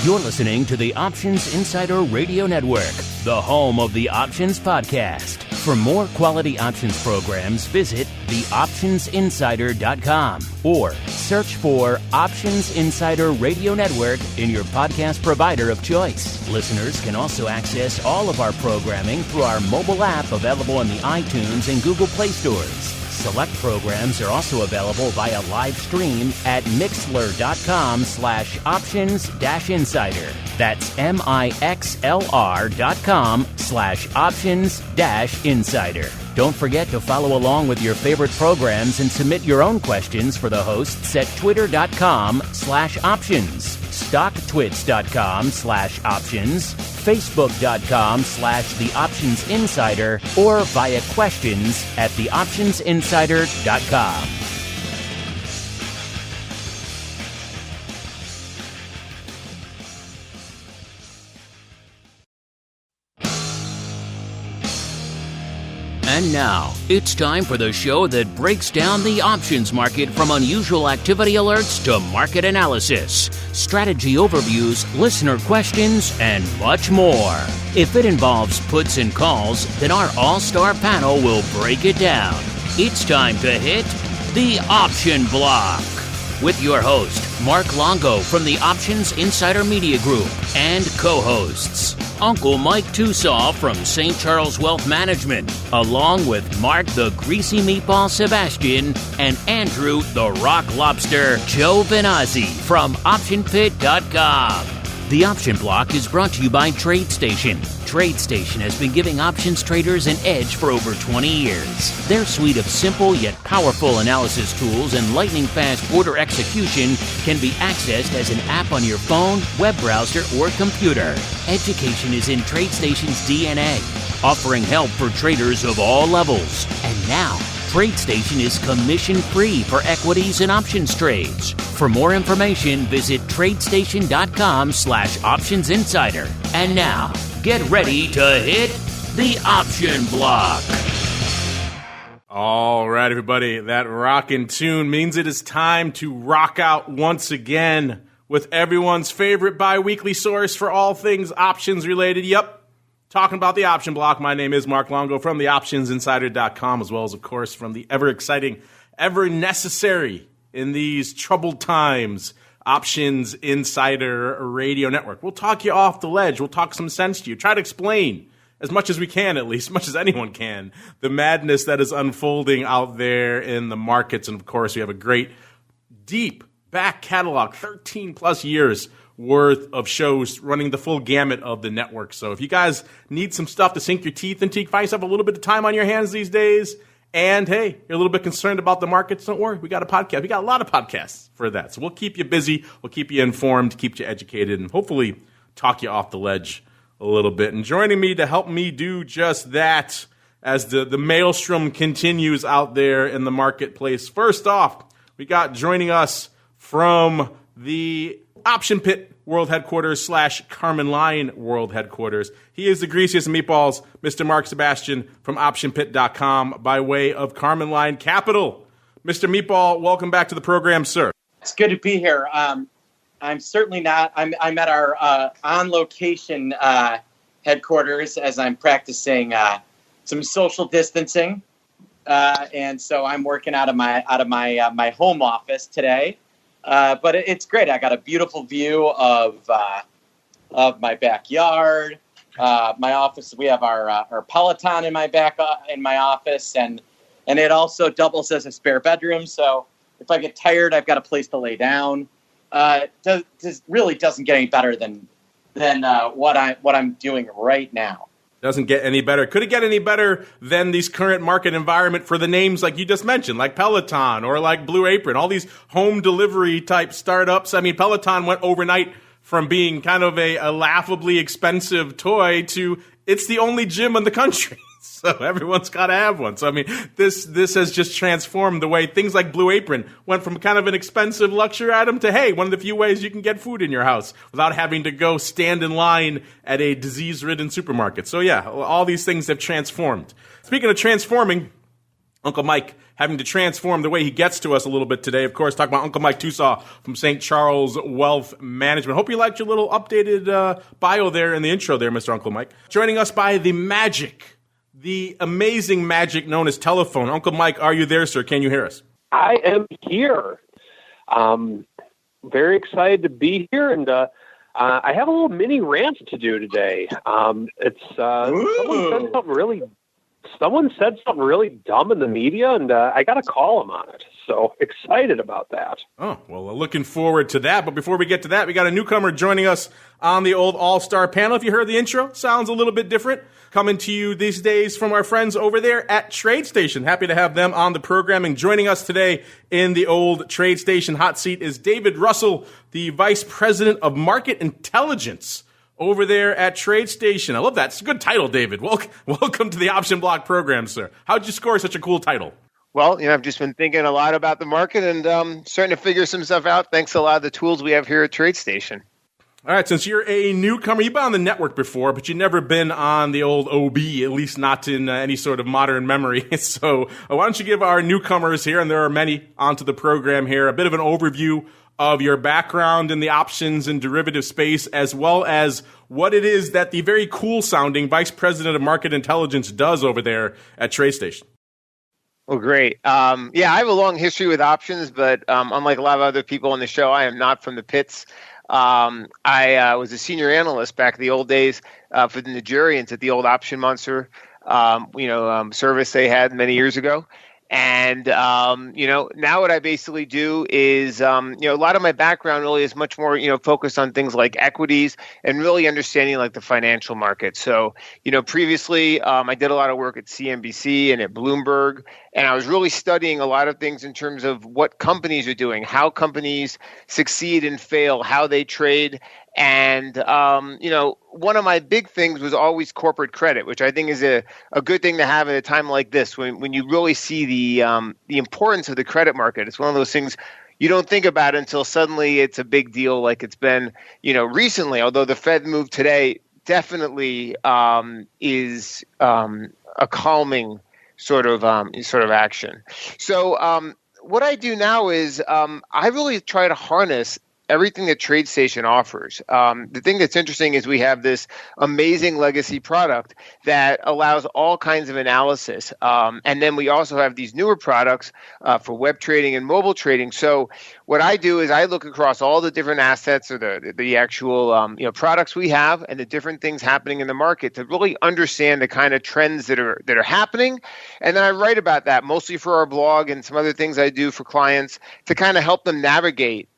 You're listening to the Options Insider Radio Network, the home of the Options Podcast. For more quality options programs, visit theoptionsinsider.com or search for Options Insider Radio Network in your podcast provider of choice. Listeners can also access all of our programming through our mobile app available in the iTunes and Google Play stores. Select programs are also available via live stream at mixlr.com/options-insider. That's mixlr.com/options-insider. Don't forget to follow along with your favorite programs and submit your own questions for the hosts at twitter.com/options, stocktwits.com/options, facebook.com/theoptionsinsider, or via questions at theoptionsinsider.com. And now, it's time for the show that breaks down the options market from unusual activity alerts to market analysis, strategy overviews, listener questions, and much more. If it involves puts and calls, then our all-star panel will break it down. It's time to hit the Option Block with your host, Mark Longo from the Options Insider Media Group, and co-hosts, Uncle Mike TOSAW from St. Charles Wealth Management, along with Mark the Greasy Meatball Sebastian and Andrew the Rock Lobster Giovinazzi from OptionPit.com. The Option Block is brought to you by TradeStation. TradeStation has been giving options traders an edge for over 20 years. Their suite of simple yet powerful analysis tools and lightning-fast order execution can be accessed as an app on your phone, web browser, or computer. Education is in TradeStation's DNA, offering help for traders of all levels. And now, TradeStation is commission-free for equities and options trades. For more information, visit tradestation.com/optionsinsider. And now, get ready to hit the Option Block. All right, everybody, that rockin' tune means it is time to rock out once again with everyone's favorite bi-weekly source for all things options related. Yep. Talking about the Option Block, my name is Mark Longo from the OptionsInsider.com, as well as, of course, from the ever-exciting, ever-necessary in these troubled times, Options Insider Radio Network. We'll talk you off the ledge. We'll talk some sense to you. Try to explain, as much as we can at least, as much as anyone can, the madness that is unfolding out there in the markets. And, of course, we have a great, deep back catalog, 13-plus years worth of shows running the full gamut of the network. So if you guys need some stuff to sink your teeth into, you find yourself a little bit of time on your hands these days, and hey, you're a little bit concerned about the markets, don't worry. We got a podcast. We got a lot of podcasts for that. So we'll keep you busy. We'll keep you informed, keep you educated, and hopefully talk you off the ledge a little bit. And joining me to help me do just that as the maelstrom continues out there in the marketplace. First off, we got joining us from the Option Pit World Headquarters / Carmen Line World Headquarters. He is the greasiest of meatballs, Mr. Mark Sebastian from OptionPit.com by way of Carmen Line Capital. Mr. Meatball, welcome back to the program, sir. It's good to be here. I'm certainly not. I'm at our on-location headquarters as I'm practicing some social distancing, and so I'm working out of my home office today. But it's great. I got a beautiful view of my backyard, my office. We have our Peloton in my office, and it also doubles as a spare bedroom. So if I get tired, I've got a place to lay down. Really doesn't get any better than what I'm doing right now. Doesn't get any better. Could it get any better than these current market environment for the names like you just mentioned, like Peloton or like Blue Apron, all these home delivery type startups? I mean, Peloton went overnight from being kind of a laughably expensive toy to it's the only gym in the country. So everyone's got to have one. So, I mean, this has just transformed the way things like Blue Apron went from kind of an expensive luxury item to, hey, one of the few ways you can get food in your house without having to go stand in line at a disease-ridden supermarket. So, yeah, all these things have transformed. Speaking of transforming, Uncle Mike having to transform the way he gets to us a little bit today. Of course, talking about Uncle Mike TOSAW from St. Charles Wealth Management. Hope you liked your little updated bio there in the intro there, Mr. Uncle Mike. Joining us by the amazing magic known as telephone. Uncle Mike, are you there, sir? Can you hear us? I am here. Very excited to be here, and I have a little mini rant to do today. Someone said something really dumb in the media, and I got to call them on it. So excited about that. Oh, well, looking forward to that. But before we get to that, we got a newcomer joining us on the old All-Star panel. If you heard the intro, sounds a little bit different. Coming to you these days from our friends over there at TradeStation. Happy to have them on the program. And joining us today in the old TradeStation hot seat is David Russell, the Vice President of Market Intelligence over there at TradeStation. I love that. It's a good title, David. Welcome to the Option Block program, sir. How'd you score such a cool title? Well, I've just been thinking a lot about the market and starting to figure some stuff out thanks to a lot of the tools we have here at TradeStation. All right, since you're a newcomer, you've been on the network before, but you've never been on the old OB, at least not in any sort of modern memory. So why don't you give our newcomers here, and there are many onto the program here, a bit of an overview of your background in the options and derivative space, as well as what it is that the very cool-sounding Vice President of Market Intelligence does over there at TradeStation. Well, great. I have a long history with options, but unlike a lot of other people on the show, I am not from the pits. I was a senior analyst back in the old days for the Nigerians at the old Option Monster, service they had many years ago. And, now what I basically do is, a lot of my background really is much more, focused on things like equities and really understanding like the financial market. So, previously I did a lot of work at CNBC and at Bloomberg, and I was really studying a lot of things in terms of what companies are doing, how companies succeed and fail, how they trade. And, one of my big things was always corporate credit, which I think is a good thing to have at a time like this when you really see the importance of the credit market. It's one of those things you don't think about until suddenly it's a big deal like it's been, recently, although the Fed move today definitely is a calming sort of action. So what I do now is I really try to harness everything that TradeStation offers. The thing that's interesting is we have this amazing legacy product that allows all kinds of analysis. And then we also have these newer products for web trading and mobile trading. So what I do is I look across all the different assets or the actual products we have and the different things happening in the market to really understand the kind of trends that are happening. And then I write about that mostly for our blog and some other things I do for clients to kind of help them navigate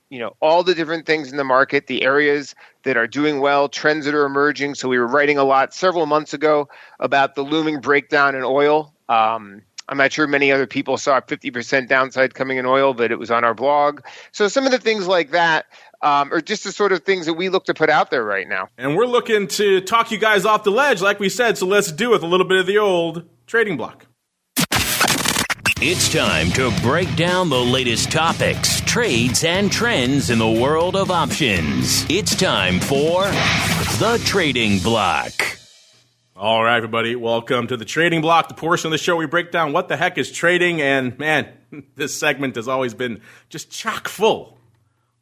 all the different things in the market, the areas that are doing well, trends that are emerging. So we were writing a lot several months ago about the looming breakdown in oil. I'm not sure many other people saw a 50% downside coming in oil, but it was on our blog. So some of the things like that are just the sort of things that we look to put out there right now. And we're looking to talk you guys off the ledge, like we said, so let's do it with a little bit of the old trading block. It's time to break down the latest topics, trades, and trends in the world of options. It's time for the Trading Block. All right, everybody, welcome to the Trading Block, the portion of the show we break down what the heck is trading. And man, this segment has always been just chock full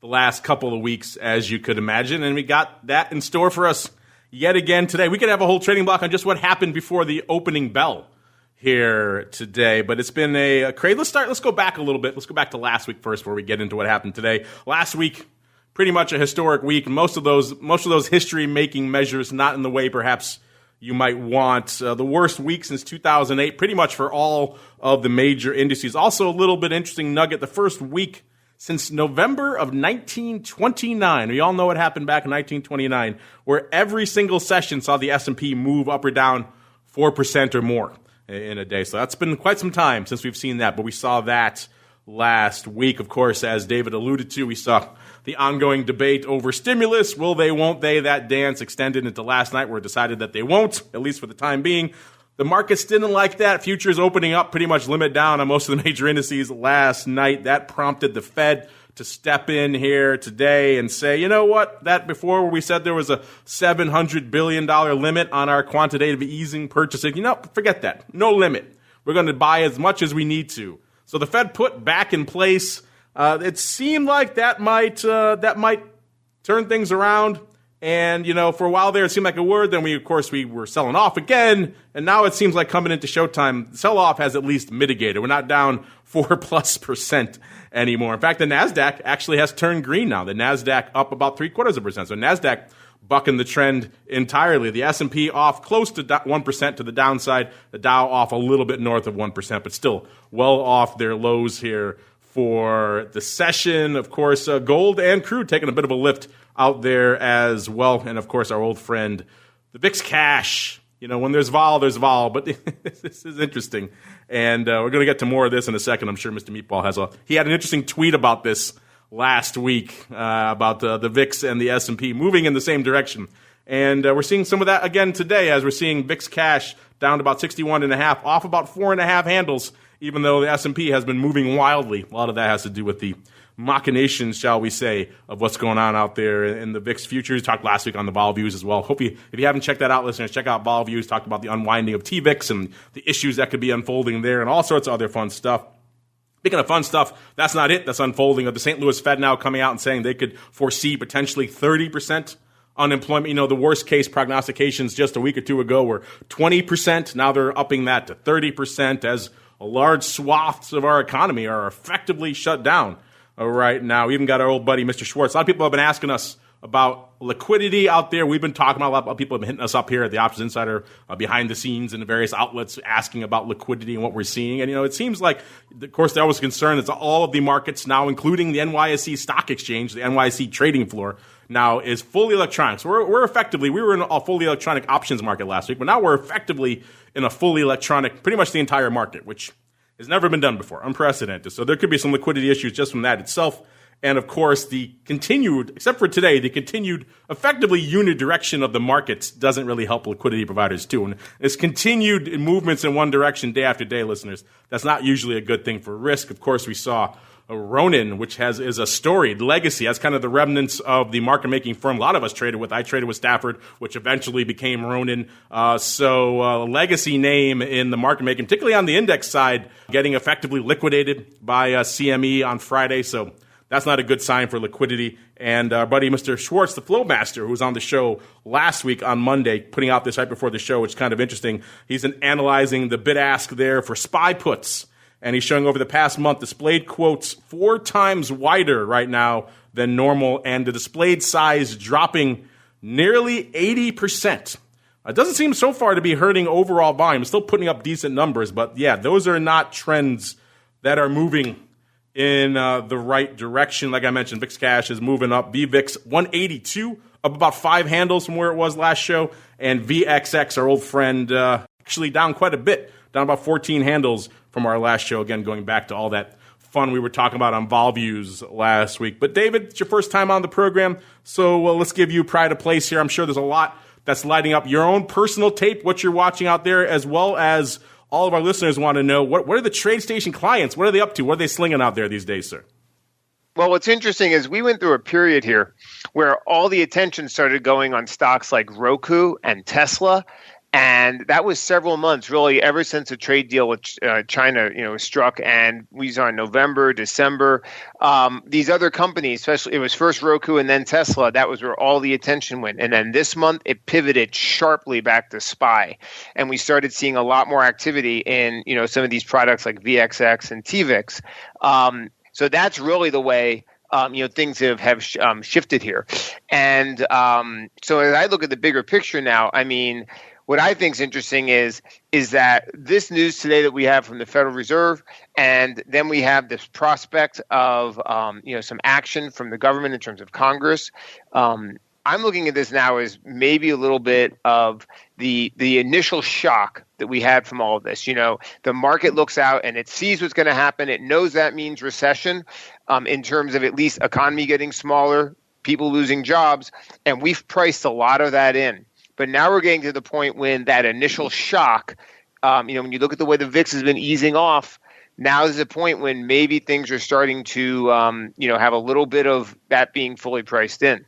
the last couple of weeks, as you could imagine. And we got that in store for us yet again today. We could have a whole Trading Block on just what happened before the opening bell here today, but it's been a crazy. Let's go back a little bit. Let's go back to last week first before we get into what happened today. Last week, pretty much a historic week. Most of those history-making measures not in the way perhaps you might want. The worst week since 2008, pretty much for all of the major indices. Also a little bit interesting nugget, the first week since November of 1929. We all know what happened back in 1929, where every single session saw the S&P move up or down 4% or more in a day. So that's been quite some time since we've seen that, but we saw that last week. Of course, as David alluded to, we saw the ongoing debate over stimulus. Will they, won't they? That dance extended into last night where it decided that they won't, at least for the time being. The markets didn't like that. Futures opening up pretty much limit down on most of the major indices last night. That prompted the Fed to step in here today and say, you know what, that before where we said there was a $700 billion limit on our quantitative easing purchasing, forget that. No limit. we're going to buy as much as we need to. So the Fed put back in place. It seemed like that might turn things around. And, for a while there, it seemed like a word. Then we were selling off again. And now it seems like coming into showtime, sell-off has at least mitigated. We're not down 4+% anymore. In fact, the NASDAQ actually has turned green now. The NASDAQ up about 0.75%. So NASDAQ bucking the trend entirely. The S&P off close to 1% to the downside. The Dow off a little bit north of 1%, but still well off their lows here for the session. Of course, gold and crude taking a bit of a lift out there as well. And, of course, our old friend, the VIX cash. When there's vol, there's vol. But this is interesting. And we're going to get to more of this in a second. I'm sure Mr. Meatball he had an interesting tweet about this last week, about the VIX and the S&P moving in the same direction. And we're seeing some of that again today as we're seeing VIX cash down to about 61.5, off about 4.5 handles, even though the S&P has been moving wildly. A lot of that has to do with the machinations, shall we say, of what's going on out there in the VIX futures. Talked last week on the vol views as well. Hope if you haven't checked that out, listeners, check out vol views. Talked about the unwinding of TVIX and the issues that could be unfolding there and all sorts of other fun stuff. Speaking of fun stuff, that's not it. That's unfolding of the St. Louis Fed now coming out and saying they could foresee potentially 30% unemployment. The worst case prognostications just a week or two ago were 20%. Now they're upping that to 30% as a large swaths of our economy are effectively shut down right now. We even got our old buddy, Mr. Schwartz. A lot of people have been asking us about liquidity out there. We've been talking about a lot of people have been hitting us up here at the Options Insider behind the scenes in the various outlets asking about liquidity and what we're seeing. And, it seems like, of course, there was concern that all of the markets now, including the NYSE Stock Exchange, the NYSE trading floor, now is fully electronic. So we were in a fully electronic options market last week, but now we're effectively in a fully electronic, pretty much the entire market, which has never been done before, unprecedented. So there could be some liquidity issues just from that itself. And, of course, the continued, except for today, the continued effectively unidirection of the markets doesn't really help liquidity providers, too. And it's continued movements in one direction day after day, listeners. That's not usually a good thing for risk. Of course, we saw Ronin, which is a storied legacy. That's kind of the remnants of the market-making firm a lot of us traded with. I traded with Stafford, which eventually became Ronin. So a legacy name in the market-making, particularly on the index side, getting effectively liquidated by CME on Friday. So that's not a good sign for liquidity. And our buddy, Mr. Schwartz, the flow master, who was on the show last week on Monday, putting out this right before the show, which is kind of interesting. He's analyzing the bid-ask there for SPY puts. And he's showing over the past month displayed quotes 4 times wider right now than normal, and the displayed size dropping nearly 80%. It doesn't seem so far to be hurting overall volume. It's still putting up decent numbers, but yeah, those are not trends that are moving in the right direction. Like I mentioned, VIX cash is moving up. VVIX 182, up about 5 handles from where it was last show. And VXX, our old friend, actually down quite a bit, down about 14 handles from our last show. Again, going back to all that fun we were talking about on vol views last week. But David, it's your first time on the program, so let's give you pride of place here. I'm sure there's a lot that's lighting up your own personal tape, what you're watching out there, as well as all of our listeners want to know, what are the TradeStation clients? What are they up to? What are they slinging out there these days, sir? Well, what's interesting is we went through a period here where all the attention started going on stocks like Roku and Tesla. And that was several months, really, ever since the trade deal with China, was struck. And we saw in November, December, these other companies, especially it was first Roku and then Tesla. That was where all the attention went. And then this month, it pivoted sharply back to SPY, and we started seeing a lot more activity in some of these products like VXX and TVIX. So that's really the way. Things have shifted here. And so as I look at the bigger picture now, I mean, what I think is interesting is that this news today that we have from the Federal Reserve, and then we have this prospect of some action from the government in terms of Congress. I'm looking at this now as maybe a little bit of the initial shock that we had from all of this. The market looks out and it sees what's going to happen. It knows that means recession in terms of at least economy getting smaller, people losing jobs, and we've priced a lot of that in. But now we're getting to the point when that initial shock, when you look at the way the VIX has been easing off, now is the point when maybe things are starting to, have a little bit of that being fully priced in.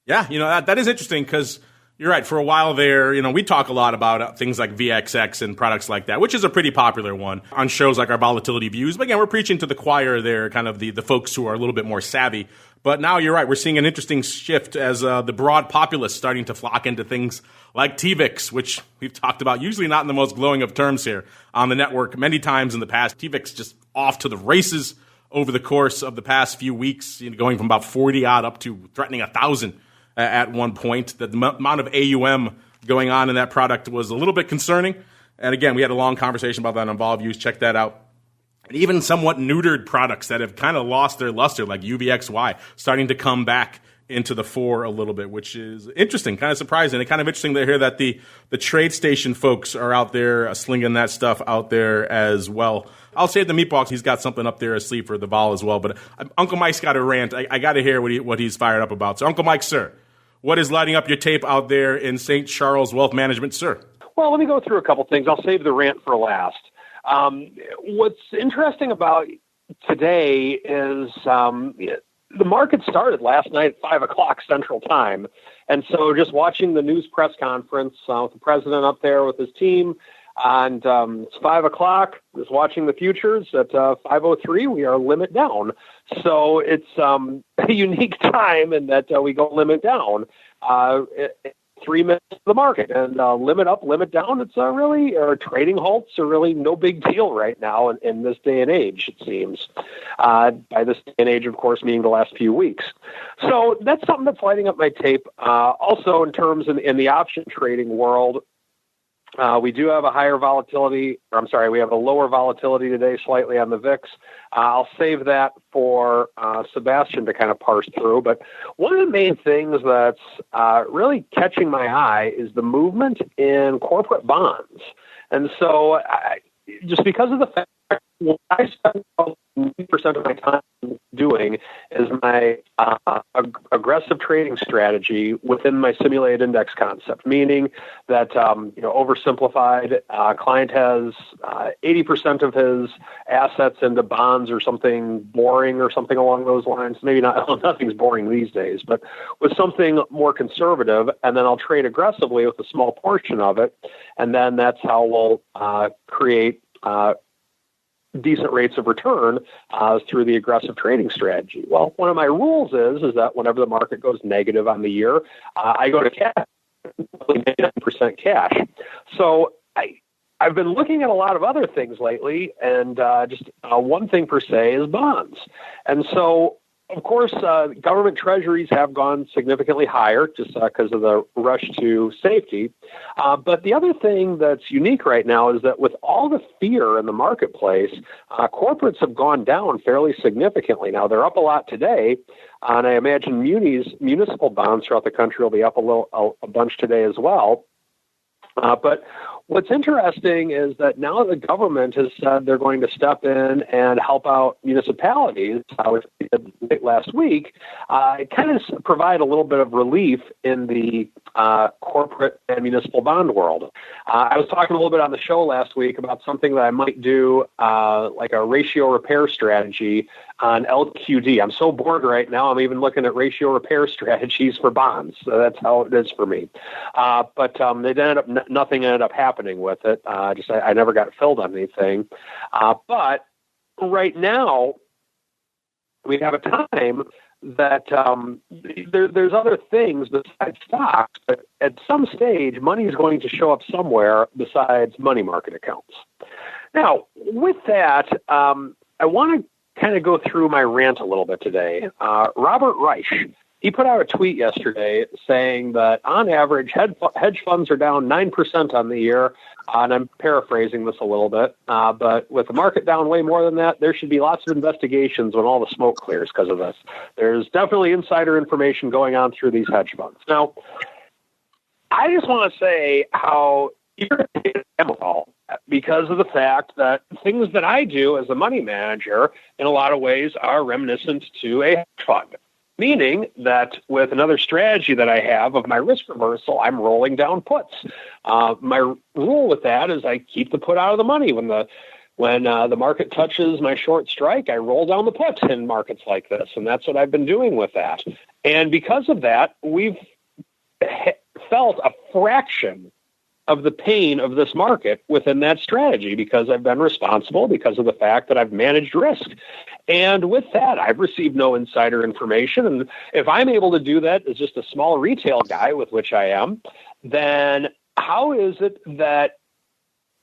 Yeah, that is interesting because, You're right. For a while there, we talk a lot about things like VXX and products like that, which is a pretty popular one on shows like our Volatility Views. But again, we're preaching to the choir there, kind of the folks who are a little bit more savvy. But now you're right. We're seeing an interesting shift as the broad populace starting to flock into things like TVIX, which we've talked about, usually not in the most glowing of terms here on the network many times in the past. TVIX just off to the races over the course of the past few weeks, going from about 40 odd up to threatening 1,000 at one point. The amount of AUM going on in that product was a little bit concerning. And again, we had a long conversation about that on Vol Views. Check that out. And even somewhat neutered products that have kind of lost their luster, like UVXY, starting to come back into the fore a little bit, which is interesting, kind of surprising. And kind of interesting to hear that the TradeStation folks are out there slinging that stuff out there as well. I'll save the meatballs. He's got something up there asleep for the Vol as well. But Uncle Mike's got a rant. I got to hear what he's fired up about. So, Uncle Mike, sir, what is lighting up your tape out there in St. Charles Wealth Management, sir? Well, let me go through a couple things. I'll save the rant for last. What's interesting about today is the market started last night at 5 o'clock Central Time. And so just watching the news press conference with the president up there with his team, and it's 5 o'clock, just watching the futures at 5:03, we are limit down. So it's a unique time in that we go limit down. 3 minutes of the market, and limit up, limit down. It's really, or trading halts are really no big deal right now in this day and age, it seems. By this day and age, of course, meaning the last few weeks. So that's something that's lighting up my tape. Also, in terms in the option trading world, we do have we have a lower volatility today, slightly on the VIX. I'll save that for Sebastian to kind of parse through. But one of the main things that's really catching my eye is the movement in corporate bonds. And so just because of the fact what I spend 90% of my time doing is my aggressive trading strategy within my simulated index concept, meaning that, oversimplified, client has 80% of his assets into bonds or something boring or something along those lines. Maybe not, nothing's boring these days, but with something more conservative, and then I'll trade aggressively with a small portion of it, and then that's how we'll create decent rates of return through the aggressive trading strategy. Well, one of my rules is that whenever the market goes negative on the year, I go to cash, 99% cash. So I've been looking at a lot of other things lately, and just one thing per se is bonds. And so, of course, government treasuries have gone significantly higher just because of the rush to safety. But the other thing that's unique right now is that with all the fear in the marketplace, corporates have gone down fairly significantly. Now, they're up a lot today, and I imagine municipal bonds throughout the country will be up a bunch today as well. But what's interesting is that now the government has said they're going to step in and help out municipalities, which they did late last week, kind of provide a little bit of relief in the corporate and municipal bond world. I was talking a little bit on the show last week about something that I might do, like a ratio repair strategy on LQD. I'm so bored right now, I'm even looking at ratio repair strategies for bonds. So that's how it is for me. But nothing ended up happening with it. I never got filled on anything. But right now, we have a time that there's other things besides stocks, but at some stage, money is going to show up somewhere besides money market accounts. Now, with that, I want to kind of go through my rant a little bit today. Robert Reich, he put out a tweet yesterday saying that on average, hedge funds are down 9% on the year. And I'm paraphrasing this a little bit, but with the market down way more than that, there should be lots of investigations when all the smoke clears because of this. There's definitely insider information going on through these hedge funds. Now, I just want to say how irritated I am with all that because of the fact that things that I do as a money manager in a lot of ways are reminiscent to a hedge fund. Meaning that with another strategy that I have of my risk reversal, I'm rolling down puts. My rule with that is I keep the put out of the money. When the market touches my short strike, I roll down the put in markets like this. And that's what I've been doing with that. And because of that, we've felt a fraction of the pain of this market within that strategy because I've been responsible because of the fact that I've managed risk. And with that, I've received no insider information. And if I'm able to do that as just a small retail guy, with which I am, then how is it that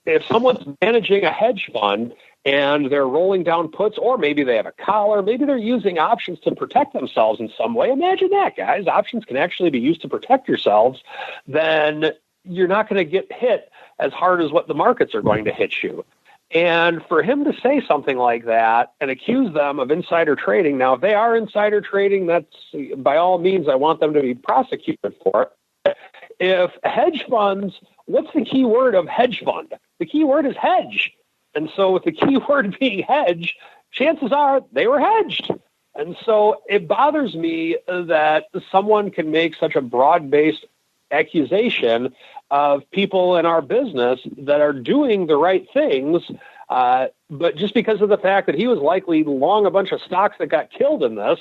if someone's managing a hedge fund and they're rolling down puts, or maybe they have a collar, maybe they're using options to protect themselves in some way. Imagine that, guys. Options can actually be used to protect yourselves. Then you're not going to get hit as hard as what the markets are going to hit you. And for him to say something like that and accuse them of insider trading, now, if they are insider trading, that's by all means, I want them to be prosecuted for it. If hedge funds, what's the key word of hedge fund? The key word is hedge. And so with the key word being hedge, chances are they were hedged. And so it bothers me that someone can make such a broad-based accusation of people in our business that are doing the right things, but just because of the fact that he was likely long a bunch of stocks that got killed in this,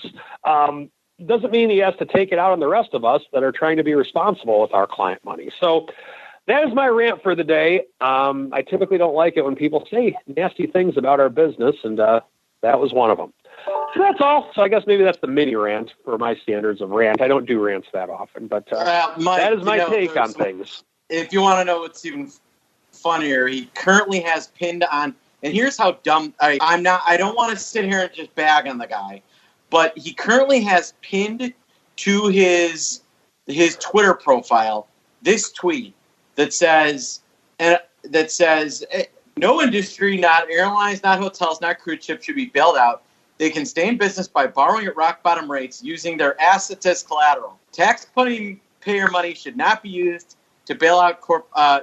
doesn't mean he has to take it out on the rest of us that are trying to be responsible with our client money. So that is my rant for the day. I typically don't like it when people say nasty things about our business, and that was one of them. So that's all. So I guess maybe that's the mini rant for my standards of rant. I don't do rants that often, but Mike, that is my take on things. If you want to know what's even funnier, he currently has pinned on, and here's how dumb I don't want to sit here and just bag on the guy, but he currently has pinned to his Twitter profile this tweet that says no industry, not airlines, not hotels, not cruise ships should be bailed out. They can stay in business by borrowing at rock bottom rates using their assets as collateral. Taxpayer money should not be used to bail out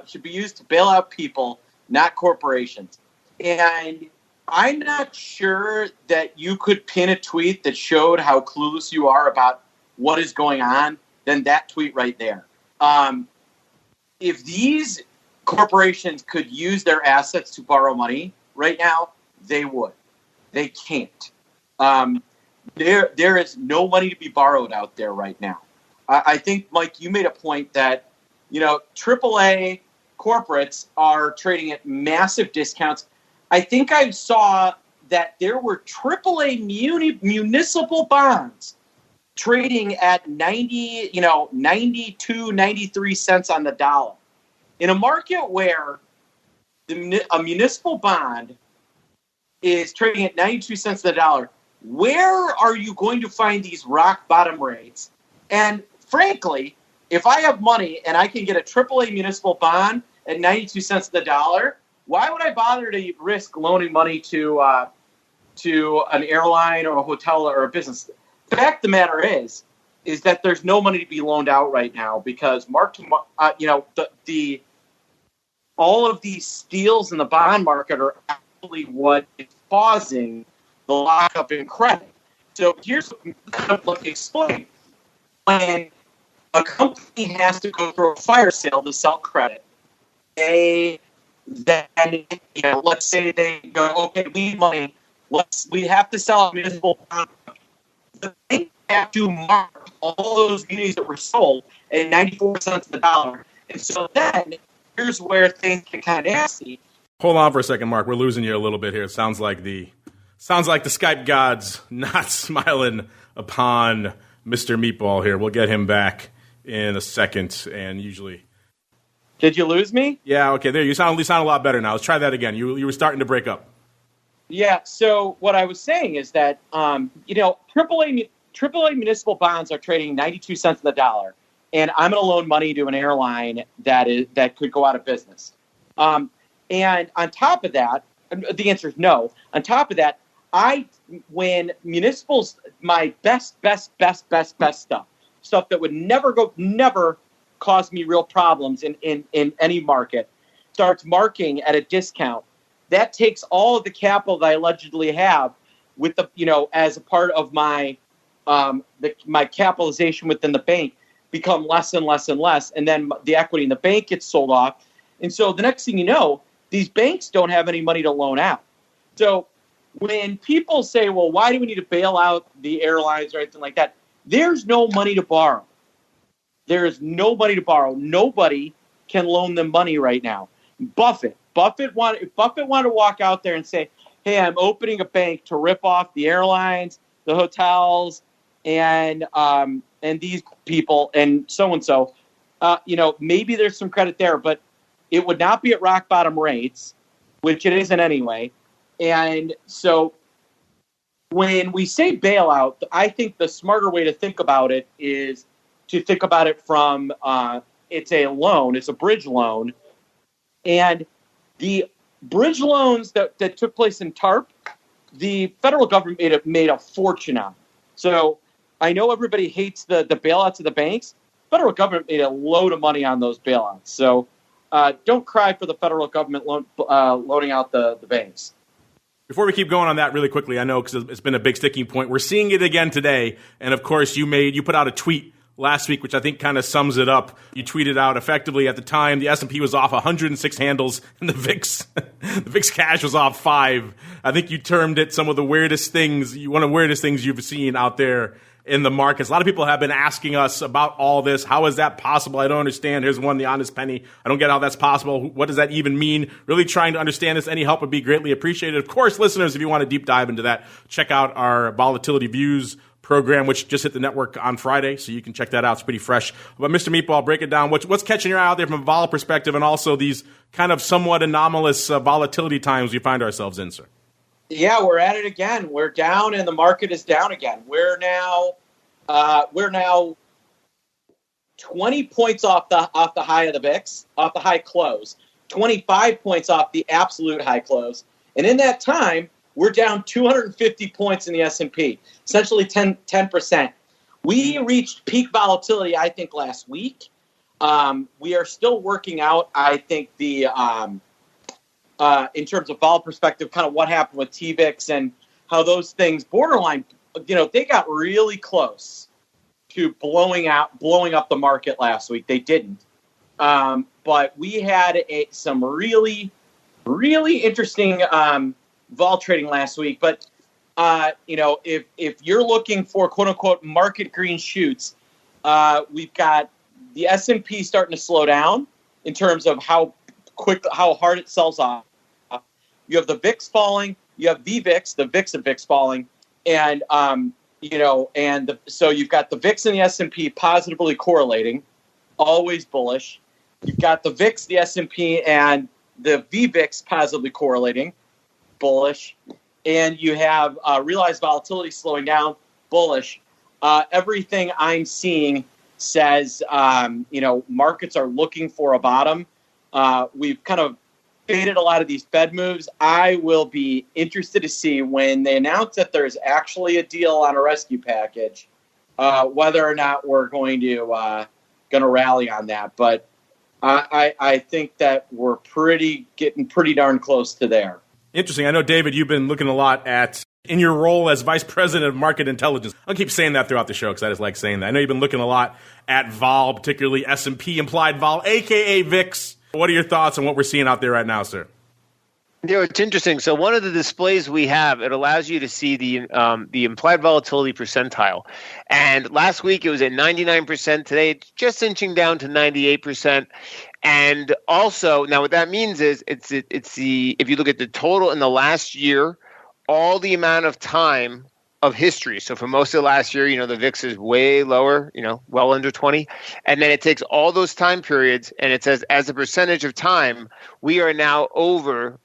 should be used to bail out people, not corporations. And I'm not sure that you could pin a tweet that showed how clueless you are about what is going on than that tweet right there. If these corporations could use their assets to borrow money right now, they would. They can't. There is no money to be borrowed out there right now. I think, Mike, you made a point that, AAA corporates are trading at massive discounts. I think I saw that there were AAA municipal bonds trading at 92, 93 cents on the dollar. In a market where a municipal bond is trading at 92 cents on the dollar, where are you going to find these rock bottom rates? And frankly, if I have money and I can get a AAA municipal bond at 92 cents on the dollar, why would I bother to risk loaning money to an airline or a hotel or a business? The fact of the matter is that there's no money to be loaned out right now because all of these steals in the bond market are actually what is causing the lockup in credit. So here's kind of like explain. When a company has to go through a fire sale to sell credit, let's say they go, okay, we need money. We have to sell a municipal bond. They have to mark all those munis that were sold at 94 cents on the dollar. And so then here's where things get kind of nasty. Hold on for a second, Mark. We're losing you a little bit here. It sounds like the Skype gods not smiling upon Mr. Meatball here. We'll get him back in a second, and usually. Did you lose me? Yeah. Okay. There. You sound a lot better now. Let's try that again. You were starting to break up. Yeah. So what I was saying is that AAA municipal bonds are trading 92 cents on the dollar, and I'm going to loan money to an airline that could go out of business. And on top of that, the answer is no. On top of that, when municipals, my best stuff that would never cause me real problems in any market, starts marking at a discount, that takes all of the capital that I allegedly have with as a part of my my capitalization within the bank become less and less and less, and then the equity in the bank gets sold off, and so the next thing you know, these banks don't have any money to loan out. So when people say, well, why do we need to bail out the airlines or anything like that? There's no money to borrow. There is nobody to borrow. Nobody can loan them money right now. Buffett wanted to walk out there and say, hey, I'm opening a bank to rip off the airlines, the hotels, and these people and so. Maybe there's some credit there, but it would not be at rock bottom rates, which it isn't anyway. And so when we say bailout, I think the smarter way to think about it is to think about it from it's a loan, it's a bridge loan. And the bridge loans that took place in TARP, the federal government made a fortune on. So I know everybody hates the bailouts of the banks. Federal government made a load of money on those bailouts. So don't cry for the federal government loaning out the banks. Before we keep going on that really quickly, I know because it's been a big sticking point. We're seeing it again today. And, of course, you put out a tweet last week, which I think kind of sums it up. You tweeted out effectively at the time the S&P was off 106 handles and the VIX cash was off 5. I think you termed it one of the weirdest things you've seen out there in the markets. A lot of people have been asking us about all this. How is that possible? I don't understand. Here's one, the honest penny. I don't get how that's possible. What does that even mean? Really trying to understand this. Any help would be greatly appreciated. Of course, listeners, if you want to deep dive into that, check out our Volatility Views program, which just hit the network on Friday, so you can check that out. It's pretty fresh. But Mr. Meatball, break it down. What's catching your eye out there from a vol perspective, and also these kind of somewhat anomalous volatility times we find ourselves in, sir? Yeah, we're at it again. We're down, and the market is down again. We're now 20 points off the high of the VIX, off the high close, 25 points off the absolute high close, and in that time, we're down 250 points in the S&P, essentially 10%. We reached peak volatility, I think, last week. We are still working out, I think, the in terms of vol perspective, kind of what happened with TVIX and how those things borderline, they got really close to blowing up the market last week. They didn't. But we had some really, really interesting vol trading last week. But, if you're looking for quote unquote market green shoots, we've got the S&P starting to slow down in terms of how hard it sells off. You have the VIX falling. You have VVIX, the VIX of VIX falling, and so you've got the VIX and the S&P positively correlating, always bullish. You've got the VIX, the S&P, and the VVIX positively correlating, bullish, and you have realized volatility slowing down, bullish. Everything I'm seeing says markets are looking for a bottom. We've kind of faded a lot of these Fed moves. I will be interested to see when they announce that there's actually a deal on a rescue package, whether or not we're going to rally on that. But I think that we're getting pretty darn close to there. Interesting. I know, David, you've been looking a lot at, in your role as Vice President of Market Intelligence. I'll keep saying that throughout the show because I just like saying that. I know you've been looking a lot at vol, particularly S&P implied vol, a.k.a. VIX. What are your thoughts on what we're seeing out there right now, sir? It's interesting. So one of the displays we have, it allows you to see the implied volatility percentile. And last week it was at 99%. Today it's just inching down to 98%. And also, now what that means is it's if you look at the total in the last year, all the amount of time of history. So for most of last year, the VIX is way lower, well under 20. And then it takes all those time periods and it says as a percentage of time, we are now above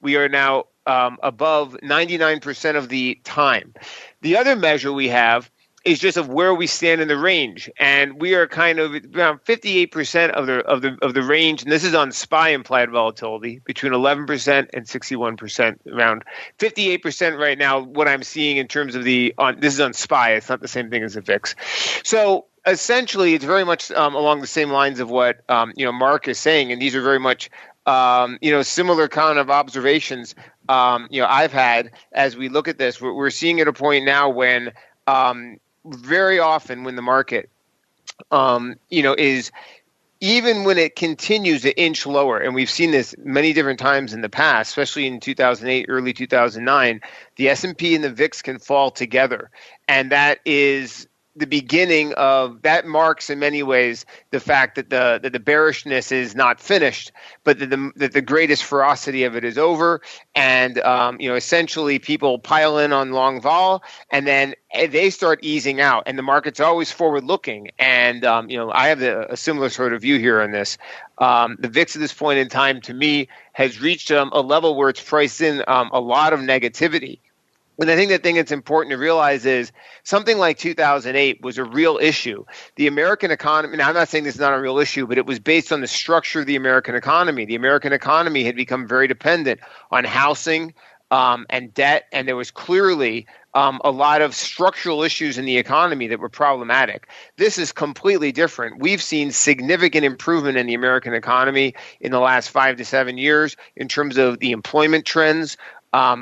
99% of the time. The other measure we have is just of where we stand in the range. And we are kind of around 58% of the range. And this is on SPY implied volatility between 11% and 61%, around 58% right now. What I'm seeing in terms of this is on SPY. It's not the same thing as the VIX. So essentially, it's very much along the same lines of what, Mark is saying. And these are very much, similar kind of observations, I've had as we look at this. We're seeing at a point now when, very often when the market, is even when it continues to inch lower, and we've seen this many different times in the past, especially in 2008, early 2009, the S&P and the VIX can fall together. And that is the beginning of that marks in many ways the fact that the bearishness is not finished, but that the greatest ferocity of it is over, and essentially people pile in on long vol, and then they start easing out, and the market's always forward looking. And I have a similar sort of view here on this. The VIX at this point in time, to me, has reached a level where it's priced in a lot of negativity. And I think the thing that's important to realize is something like 2008 was a real issue. The American economy, now I'm not saying this is not a real issue, but it was based on the structure of the American economy. The American economy had become very dependent on housing and debt, and there was clearly a lot of structural issues in the economy that were problematic. This is completely different. We've seen significant improvement in the American economy in the last 5 to 7 years in terms of the employment trends.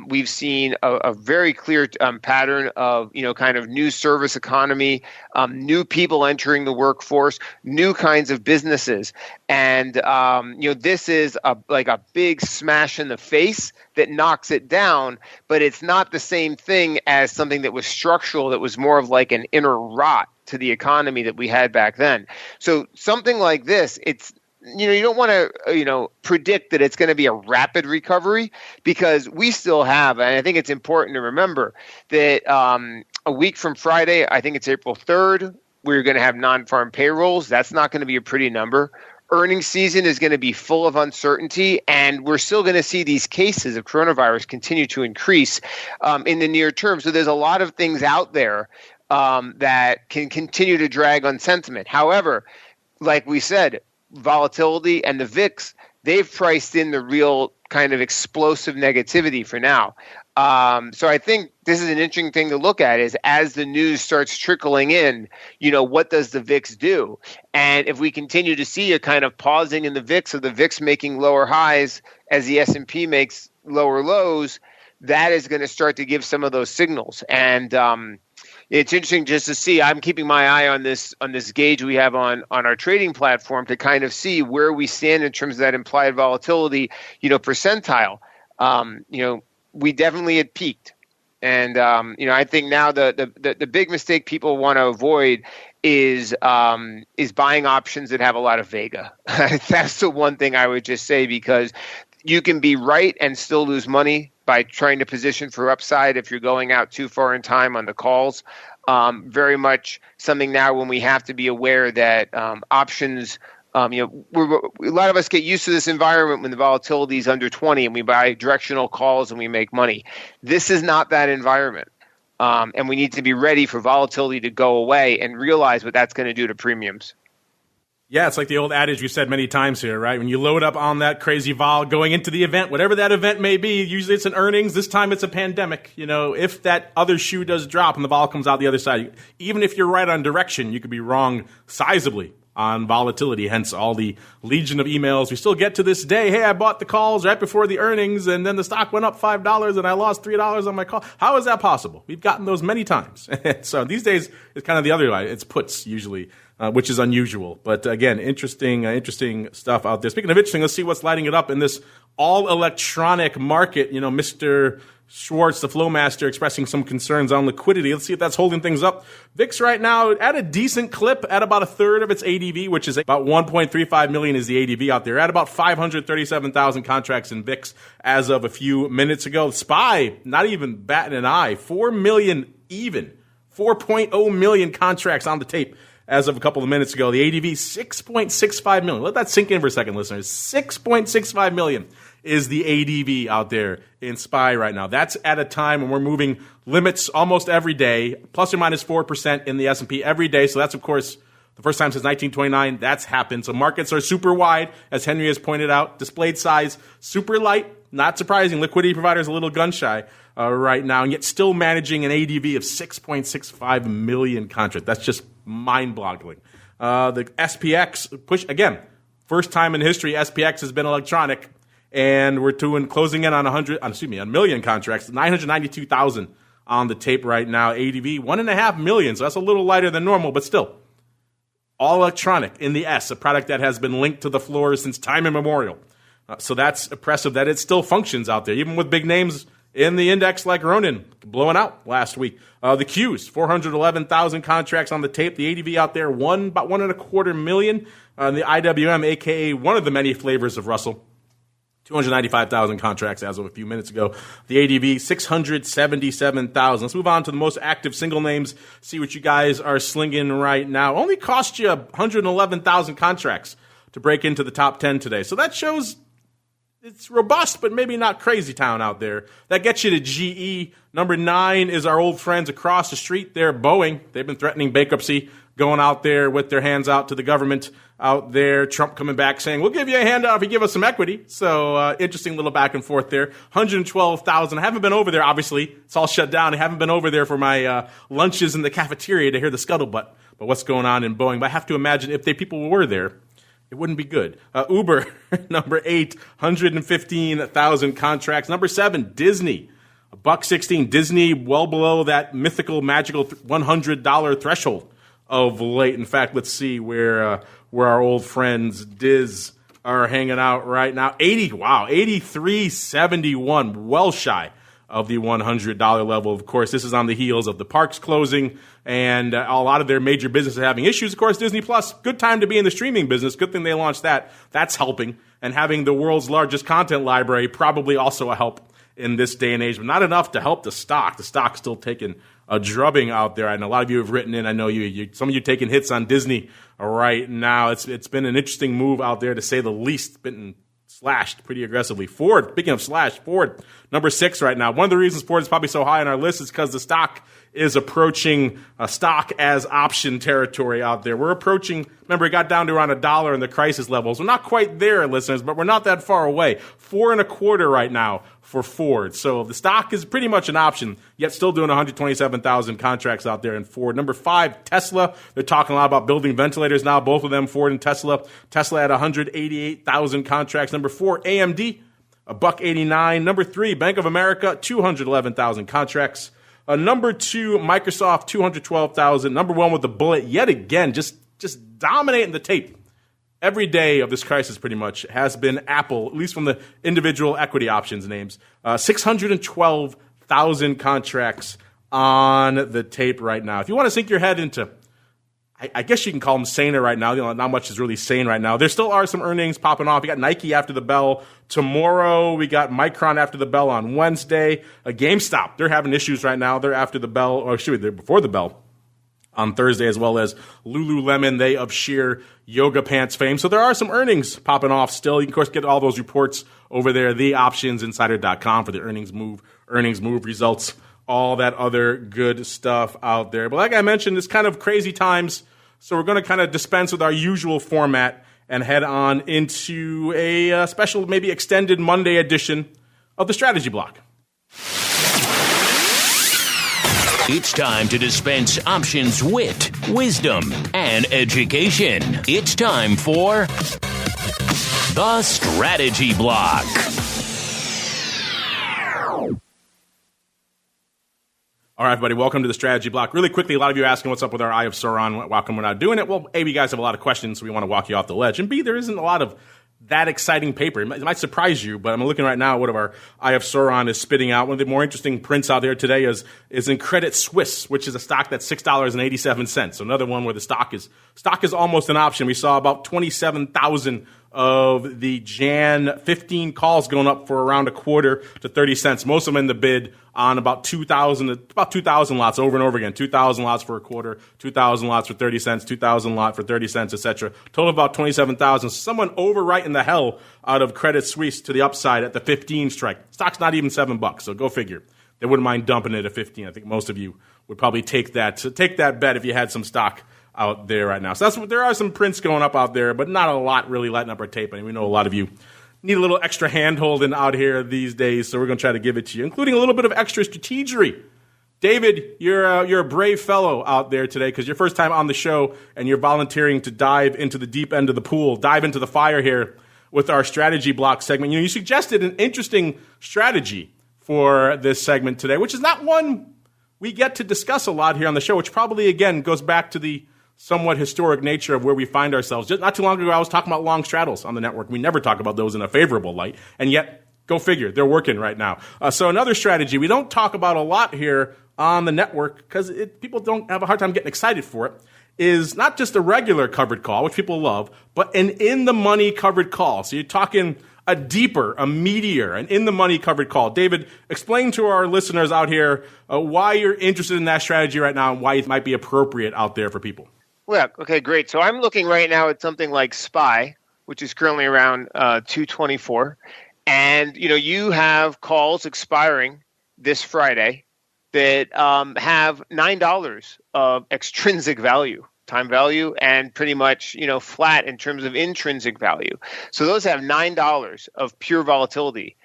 We've seen a very clear pattern of, kind of new service economy, new people entering the workforce, new kinds of businesses. And, this is like a big smash in the face that knocks it down, but it's not the same thing as something that was structural, that was more of like an inner rot to the economy that we had back then. So something like this, you don't want to, predict that it's going to be a rapid recovery, because we still have, and I think it's important to remember that a week from Friday, I think it's April 3rd, we're going to have non-farm payrolls. That's not going to be a pretty number. Earnings season is going to be full of uncertainty, and we're still going to see these cases of coronavirus continue to increase in the near term. So there's a lot of things out there that can continue to drag on sentiment. However, like we said, volatility and the VIX, they've priced in the real kind of explosive negativity for now. So I think this is an interesting thing to look at, is as the news starts trickling in, what does the VIX do? And if we continue to see a kind of pausing in the VIX, or the VIX making lower highs as the S&P makes lower lows, that is going to start to give some of those signals. And it's interesting just to see. I'm keeping my eye on this gauge we have on our trading platform to kind of see where we stand in terms of that implied volatility, percentile. We definitely had peaked, and I think now the big mistake people want to avoid is buying options that have a lot of vega. That's the one thing I would just say, because you can be right and still lose money by trying to position for upside if you're going out too far in time on the calls. Very much something now when we have to be aware that options, a lot of us get used to this environment when the volatility is under 20 and we buy directional calls and we make money. This is not that environment. And we need to be ready for volatility to go away and realize what that's going to do to premiums. Yeah, it's like the old adage we said many times here, right? When you load up on that crazy vol going into the event, whatever that event may be, usually it's an earnings. This time it's a pandemic. If that other shoe does drop and the vol comes out the other side, even if you're right on direction, you could be wrong sizably on volatility, hence all the legion of emails we still get to this day. Hey, I bought the calls right before the earnings, and then the stock went up $5 and I lost $3 on my call. How is that possible? We've gotten those many times. So these days it's kind of the other way. It's puts usually, which is unusual. But again, interesting stuff out there. Speaking of interesting, let's see what's lighting it up in this all electronic market. Mr. Schwartz, the flow master, expressing some concerns on liquidity. Let's see if that's holding things up. VIX right now at a decent clip at about a third of its ADV, which is about 1.35 million is the ADV out there, at about 537,000 contracts in VIX as of a few minutes ago. SPY, not even batting an eye, 4 million even, 4.0 million contracts on the tape as of a couple of minutes ago. The ADV, 6.65 million. Let that sink in for a second, listeners. 6.65 million is the ADV out there in SPY right now. That's at a time when we're moving limits almost every day, plus or minus 4% in the S&P every day. So that's, of course, the first time since 1929 that's happened. So markets are super wide, as Henry has pointed out. Displayed size, super light. Not surprising. Liquidity providers a little gun shy right now, and yet still managing an ADV of 6.65 million contracts. That's just mind-boggling. The SPX push again. First time in history SPX has been electronic. And we're closing in on a million contracts, 992,000 on the tape right now. ADV, 1.5 million. So that's a little lighter than normal, but still. All electronic in the S, a product that has been linked to the floor since time immemorial. So that's impressive that it still functions out there. Even with big names in the index like Ronin, blowing out last week. The Qs, 411,000 contracts on the tape. The ADV out there, about 1.25 million. The IWM, a.k.a. one of the many flavors of Russell, 295,000 contracts as of a few minutes ago. The ADV, 677,000. Let's move on to the most active single names, see what you guys are slinging right now. Only cost you 111,000 contracts to break into the top 10 today. So that shows it's robust, but maybe not crazy town out there. That gets you to GE. Number 9 is our old friends across the street there, Boeing. They've been threatening bankruptcy, going out there with their hands out to the government out there. Trump coming back saying, we'll give you a handout if you give us some equity. So interesting little back and forth there. 112,000. I haven't been over there, obviously. It's all shut down. I haven't been over there for my lunches in the cafeteria to hear the scuttlebutt. But what's going on in Boeing? But I have to imagine if people were there, it wouldn't be good. Uber, number 8, 115,000 contracts. Number 7, Disney, $1.16. Disney, well below that mythical, magical $100 threshold of late. In fact, let's see where our old friends Diz are hanging out right now. 83.71, well shy of the $100 level. Of course, this is on the heels of the parks closing and a lot of their major businesses having issues. Of course, Disney Plus, good time to be in the streaming business. Good thing they launched that. That's helping. And having the world's largest content library probably also a help in this day and age, but not enough to help the stock. The stock's still taking a drubbing out there. And a lot of you have written in. I know some of you taking hits on Disney right now. It's been an interesting move out there, to say the least. Been slashed pretty aggressively. Ford, speaking of slash, Ford, number 6 right now. One of the reasons Ford is probably so high on our list is because the stock is approaching stock as option territory out there. We're approaching, remember, it got down to around $1 in the crisis levels. We're not quite there, listeners, but we're not that far away. 4.25 right now for Ford. So the stock is pretty much an option, yet still doing 127,000 contracts out there in Ford. Number 5, Tesla. They're talking a lot about building ventilators now, both of them, Ford and Tesla. Tesla at 188,000 contracts. Number 4, AMD, $1.89. Number 3, Bank of America, 211,000 contracts. Number 2, Microsoft, 212,000. Number 1 with the bullet, yet again, just dominating the tape. Every day of this crisis pretty much has been Apple, at least from the individual equity options names. 612,000 contracts on the tape right now. If you want to sink your head into, I guess you can call them saner right now. Not much is really sane right now. There still are some earnings popping off. We got Nike after the bell tomorrow. We got Micron after the bell on Wednesday. GameStop, they're having issues right now. They're after the bell, or excuse me, they're before the bell on Thursday, as well as Lululemon, they of sheer yoga pants fame. So there are some earnings popping off still. You can, of course, get all those reports over there, theoptionsinsider.com for the earnings move results, all that other good stuff out there. But like I mentioned, it's kind of crazy times, so we're going to kind of dispense with our usual format and head on into a special, maybe extended Monday edition of the Strategy Block. It's time to dispense options, wit, wisdom, and education. It's time for the Strategy Block. All right, everybody, welcome to the Strategy Block. Really quickly, a lot of you are asking what's up with our Eye of Sauron, why come we're not doing it? Well, A, you guys have a lot of questions, so we want to walk you off the ledge. And B, there isn't a lot of that exciting paper. It might surprise you, but I'm looking right now at what our Eye of Sauron is spitting out. One of the more interesting prints out there today is in Credit Suisse, which is a stock that's $6.87. So another one where the stock is almost an option. We saw about 27,000 of the Jan 15 calls going up for around a quarter to 30 cents. Most of them in the bid on about 2,000 lots over and over again. 2,000 lots for a quarter, 2,000 lots for 30 cents, 2,000 lot for 30 cents, etc. Total of about 27,000. Someone overwriting the hell out of Credit Suisse to the upside at the 15 strike. Stock's not even $7, so go figure. They wouldn't mind dumping it at 15. I think most of you would probably take that bet if you had some stock out there right now. So there are some prints going up out there, but not a lot really lighting up our tape. I mean, we know a lot of you need a little extra hand-holding out here these days, so we're going to try to give it to you, including a little bit of extra strategery. David, you're a brave fellow out there today because your first time on the show and you're volunteering to dive into the deep end of the pool, dive into the fire here with our Strategy Block segment. You suggested an interesting strategy for this segment today, which is not one we get to discuss a lot here on the show, which probably, again, goes back to the somewhat historic nature of where we find ourselves. Just not too long ago, I was talking about long straddles on the network. We never talk about those in a favorable light, and yet Go figure. They're working right now. So another strategy we don't talk about a lot here on the network because people don't have a hard time getting excited for it is not just a regular covered call, which people love, but an in-the-money covered call. So you're talking a deeper, a meatier, an in-the-money covered call. David, explain to our listeners out here why you're interested in that strategy right now and why it might be appropriate out there for people. Well, okay, great. So I'm looking right now at something like SPY, which is currently around 224. And, you have calls expiring this Friday that have $9 of extrinsic value, time value, and pretty much, flat in terms of intrinsic value. So those have $9 of pure volatility,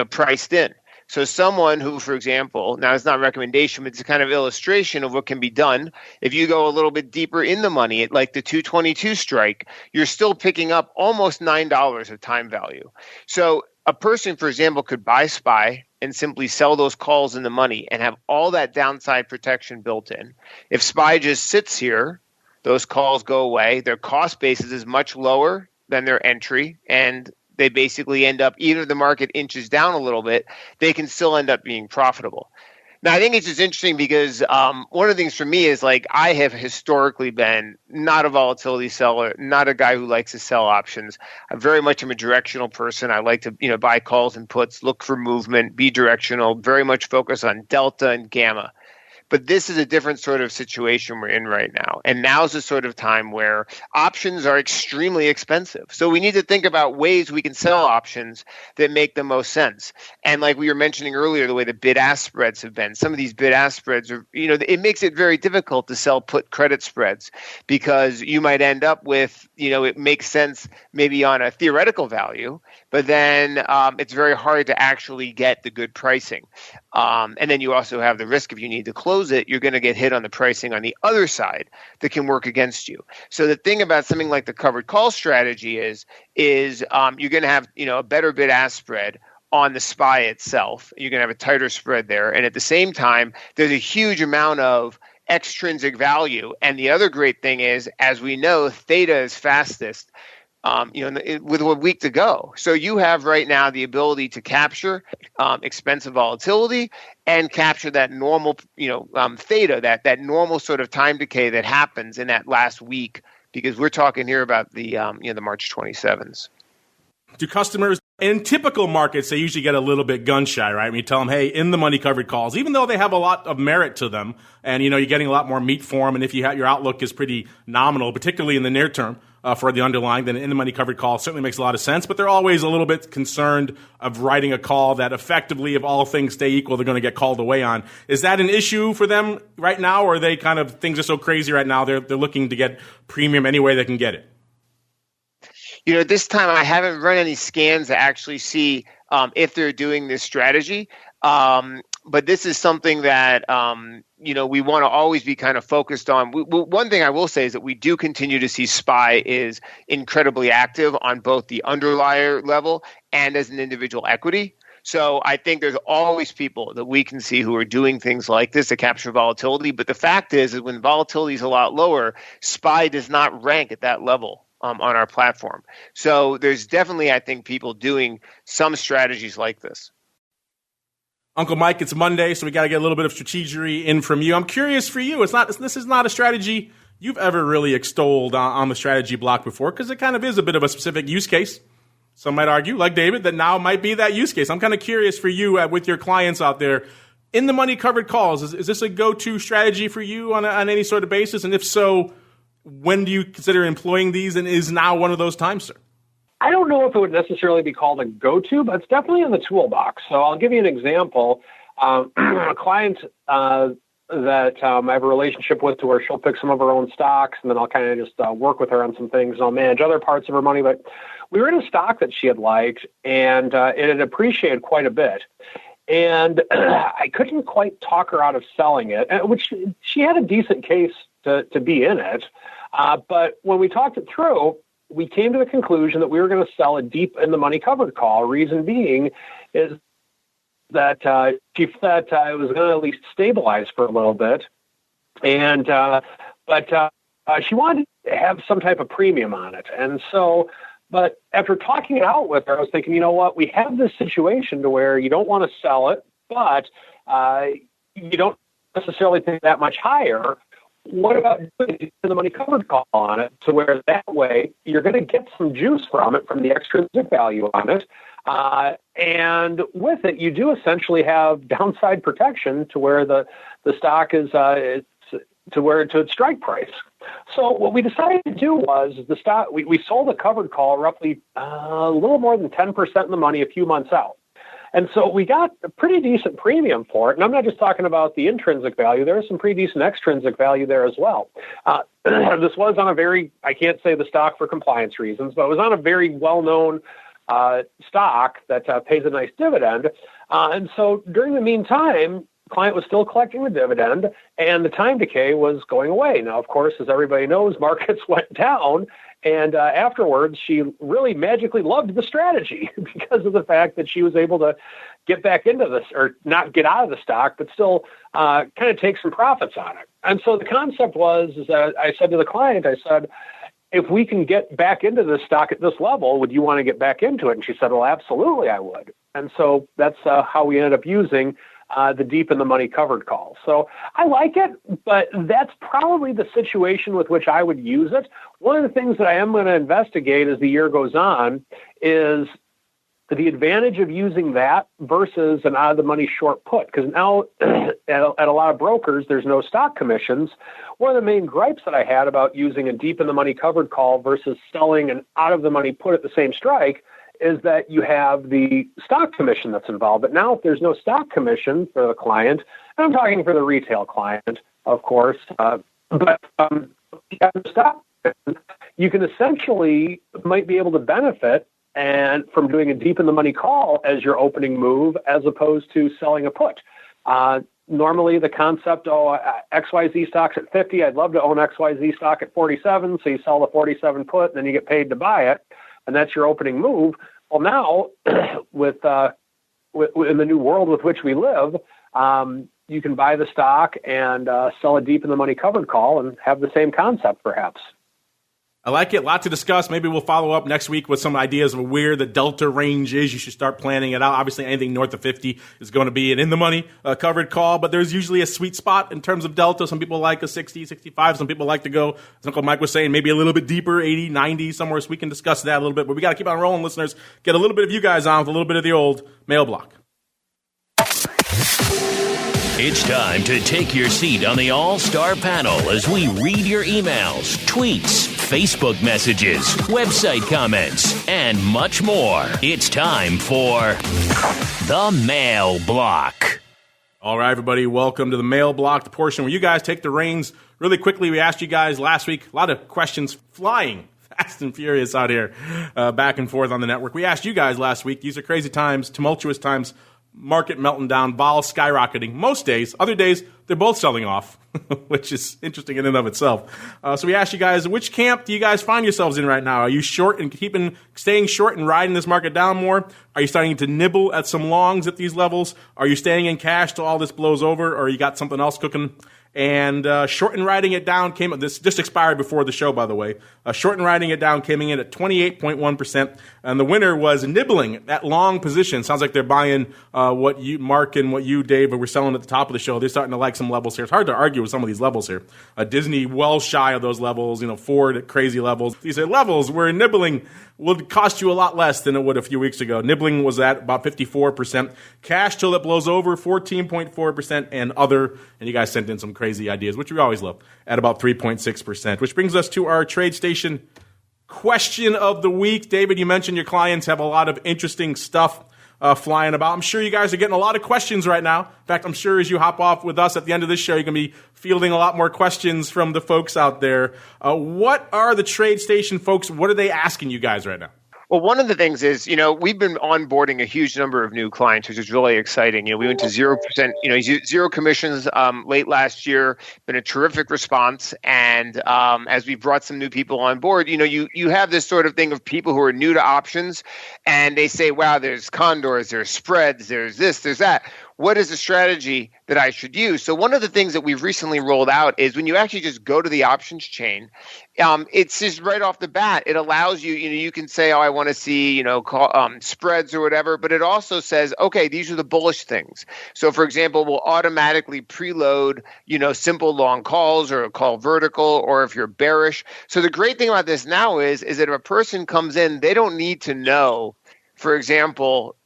priced in. So someone who, for example, now it's not a recommendation, but it's a kind of illustration of what can be done. If you go a little bit deeper in the money at like the 222 strike, you're still picking up almost $9 of time value. So a person, for example, could buy SPY and simply sell those calls in the money and have all that downside protection built in. If SPY just sits here, those calls go away. Their cost basis is much lower than their entry, and they basically end up, even if the market inches down a little bit, they can still end up being profitable. Now, I think it's just interesting because one of the things for me is like I have historically been not a volatility seller, not a guy who likes to sell options. I very much am a directional person. I like to buy calls and puts, look for movement, be directional, very much focus on delta and gamma. But this is a different sort of situation we're in right now. And now's the sort of time where options are extremely expensive. So we need to think about ways we can sell options that make the most sense. And like we were mentioning earlier, the way the bid-ask spreads have been, some of these bid-ask spreads are, it makes it very difficult to sell put credit spreads because you might end up with, it makes sense maybe on a theoretical value, but then it's very hard to actually get the good pricing. And then you also have the risk if you need to close it, you're going to get hit on the pricing on the other side that can work against you. So the thing about something like the covered call strategy is you're going to have a better bid-ask spread on the SPY itself. You're going to have a tighter spread there. And at the same time, there's a huge amount of extrinsic value. And the other great thing is, as we know, theta is fastest. With a week to go. So you have right now the ability to capture expensive volatility and capture that normal, theta, that normal sort of time decay that happens in that last week, because we're talking here about the March 27s. Do customers in typical markets, they usually get a little bit gun shy, right? When you tell them, hey, in the money covered calls, even though they have a lot of merit to them and, you're getting a lot more meat for them. And if your outlook is pretty nominal, particularly in the near term, for the underlying, then in the money covered call certainly makes a lot of sense. But they're always a little bit concerned of writing a call that effectively, if all things stay equal, they're going to get called away on. Is that an issue for them right now, or are they kind of, things are so crazy right now, they're looking to get premium any way they can get it? This time I haven't run any scans to actually see if they're doing this strategy. But this is something that, we want to always be kind of focused on. One thing I will say is that we do continue to see SPY is incredibly active on both the underlier level and as an individual equity. So I think there's always people that we can see who are doing things like this to capture volatility. But the fact is that when volatility is a lot lower, SPY does not rank at that level on our platform. So there's definitely, I think, people doing some strategies like this. Uncle Mike, it's Monday, so we got to get a little bit of strategery in from you. I'm curious for you. This is not a strategy you've ever really extolled on the strategy block before, because it kind of is a bit of a specific use case. Some might argue, like David, that now might be that use case. I'm kind of curious for you with your clients out there. In the money covered calls, is this a go-to strategy for you on any sort of basis? And if so, when do you consider employing these, and is now one of those times, sir? I don't know if it would necessarily be called a go-to, but it's definitely in the toolbox. So I'll give you an example. A client that I have a relationship with to where she'll pick some of her own stocks, and then I'll kind of just work with her on some things, and I'll manage other parts of her money. But we were in a stock that she had liked, and it had appreciated quite a bit. And I couldn't quite talk her out of selling it, which she had a decent case to be in it. But when we talked it through, we came to the conclusion that we were going to sell a deep in the money covered call. Reason being is that she thought it was going to at least stabilize for a little bit, but she wanted to have some type of premium on it. And so But after talking it out with her, I was thinking, you know what? We have this situation to where you don't want to sell it, but you don't necessarily think that much higher. What about doing the money covered call on it to where that way you're going to get some juice from it, from the extrinsic value on it. And with it, you do essentially have downside protection to where the stock is to its strike price. So what we decided to do was the stock. We sold a covered call roughly a little more than 10% in the money a few months out. And so we got a pretty decent premium for it. And I'm not just talking about the intrinsic value. There is some pretty decent extrinsic value there as well. This was on a very, I can't say the stock for compliance reasons, but it was on a very well-known stock that pays a nice dividend. And so during the meantime, client was still collecting the dividend and the time decay was going away. Now, of course, as everybody knows, markets went down. And afterwards, she really magically loved the strategy because of the fact that she was able to get back into this, or not get out of the stock, but still kind of take some profits on it. And so the concept was that I said to the client, I said, if we can get back into this stock at this level, would you want to get back into it? And she said, well, absolutely, I would. And so that's how we ended up using the deep in the money covered call. So I like it, but that's probably the situation with which I would use it. One of the things that I am going to investigate as the year goes on is the advantage of using that versus an out of the money short put. Because now at a lot of brokers, there's no stock commissions. One of the main gripes that I had about using a deep in the money covered call versus selling an out of the money put at the same strike is that you have the stock commission that's involved. But now if there's no stock commission for the client, and I'm talking for the retail client, of course, but you have the stock commission, you can essentially might be able to benefit and from doing a deep in the money call as your opening move as opposed to selling a put. Normally the concept, XYZ stock's at 50, I'd love to own XYZ stock at 47, so you sell the 47 put, and then you get paid to buy it. And that's your opening move. Well, now with in the new world with which we live, you can buy the stock and sell a deep in the money covered call and have the same concept, perhaps. I like it. A lot to discuss. Maybe we'll follow up next week with some ideas of where the delta range is. You should start planning it out. Obviously, anything north of 50 is going to be an in-the-money covered call, but there's usually a sweet spot in terms of delta. Some people like a 60, 65. Some people like to go, as Uncle Mike was saying, maybe a little bit deeper, 80, 90, somewhere, so we can discuss that a little bit. But we got to keep on rolling, listeners. Get a little bit of you guys on with a little bit of the old mail block. It's time to take your seat on the All-Star panel as we read your emails, tweets, Facebook messages, website comments, and much more. It's time for the Mail Block. All right, everybody, welcome to the Mail Block, the portion where you guys take the reins. Really quickly, we asked you guys last week, a lot of questions flying fast and furious out here, back and forth on the network. We asked you guys last week, these are crazy times, tumultuous times, market melting down, vol skyrocketing. Most days, other days, they're both selling off, which is interesting in and of itself. So we asked you guys, which camp do you guys find yourselves in right now? Are you short and staying short and riding this market down more? Are you starting to nibble at some longs at these levels? Are you staying in cash till all this blows over, or you got something else cooking? And short and riding it down this just expired before the show, by the way. Short and riding it down came in at 28.1%. And the winner was nibbling that long position. Sounds like they're buying what you, Mark, and what you, Dave, were selling at the top of the show. They're starting to like some levels here. It's hard to argue with some of these levels here. Disney well shy of those levels, Ford at crazy levels. These are levels where nibbling would cost you a lot less than it would a few weeks ago. Nibbling was at about 54%. Cash till it blows over, 14.4%, and other, and you guys sent in some crazy ideas, which we always love, at about 3.6%, which brings us to our TradeStation question of the week. David, you mentioned your clients have a lot of interesting stuff flying about. I'm sure you guys are getting a lot of questions right now. In fact, I'm sure as you hop off with us at the end of this show, you're going to be fielding a lot more questions from the folks out there. What are the TradeStation folks? What are they asking you guys right now? Well, one of the things is, we've been onboarding a huge number of new clients, which is really exciting. We went to 0%, zero commissions late last year. Been a terrific response. And as we brought some new people on board, you have this sort of thing of people who are new to options, and they say, wow, there's condors, there's spreads, there's this, there's that. what is the strategy that I should use? So one of the things that we've recently rolled out is when you actually just go to the options chain, it's just right off the bat. It allows you, you can say, oh, I want to see, spreads or whatever, but it also says, okay, these are the bullish things. So for example, we'll automatically preload, simple long calls or a call vertical, or if you're bearish. So the great thing about this now is that if a person comes in, they don't need to know, for example,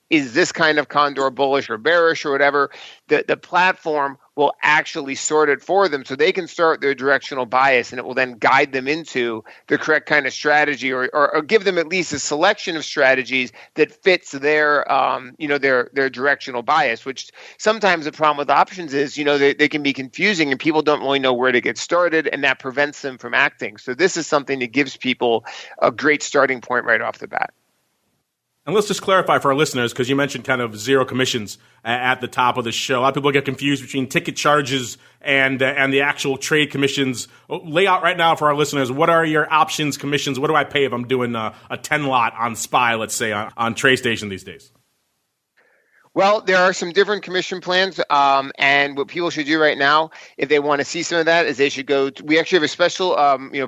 is this kind of condor bullish or bearish or whatever. The platform will actually sort it for them so they can start their directional bias, and it will then guide them into the correct kind of strategy or give them at least a selection of strategies that fits their directional bias, which sometimes the problem with options is, they can be confusing and people don't really know where to get started, and that prevents them from acting. So this is something that gives people a great starting point right off the bat. And let's just clarify for our listeners, because you mentioned kind of zero commissions at the top of the show. A lot of people get confused between ticket charges and the actual trade commissions. Lay out right now for our listeners, what are your options commissions? What do I pay if I'm doing a 10 lot on SPY, let's say, on TradeStation these days? Well, there are some different commission plans, and what people should do right now, if they want to see some of that, is they should go. We actually have a special,